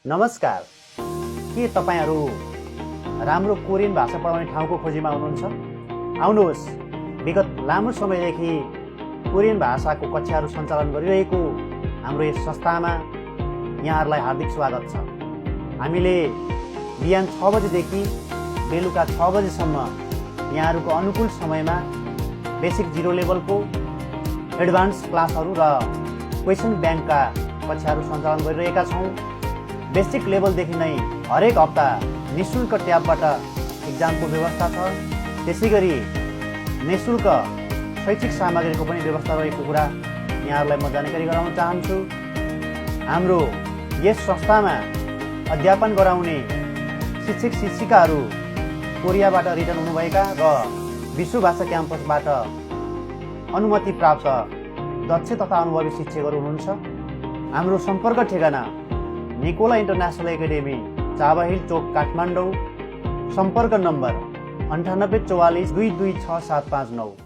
नमस्कार। के तपाईहरू राम्रो कोरियन भाषा पढाउने ठाउँको खोजीमा हुनुहुन्छ? आउनुहोस्, विगत लामो समयदेखि कोरियन भाषाको कक्षाहरू सञ्चालन गरिरहेको हाम्रो यस संस्थामा यहाँहरूलाई हार्दिक स्वागत छ। हामीले बिहान 6 बजेदेखि बेलुका 6 बजेसम्म यहाँहरूको अनुकूल समयमा बेसिक 0 लेभलको एडभान्स क्लासहरू र क्वेसन ब्याङ्कका कक्षाहरू सञ्चालन गरिरहेका छौँ। बेसिक लेभलदेखि नै हरेक हप्ता निःशुल्क ट्याबबाट इक्जामको व्यवस्था छ। त्यसैगरी निःशुल्क शैक्षिक सामग्रीको पनि व्यवस्था रहेको कुरा यहाँहरूलाई म जानकारी गराउन चाहन्छु। हाम्रो यस संस्थामा अध्यापन गराउने शिक्षक शिक्षिकाहरू कोरियाबाट रिटर्न हुनुभएका र विश्व भाषा क्याम्पसबाट अनुमति प्राप्त दक्ष तथा अनुभवी शिक्षकहरू हुनुहुन्छ। हाम्रो सम्पर्क ठेगाना निकोला इन्टरनेसनल एकाडेमी, चाबा हिल चोक, काठमाडौँ। सम्पर्क नम्बर 9844 226759।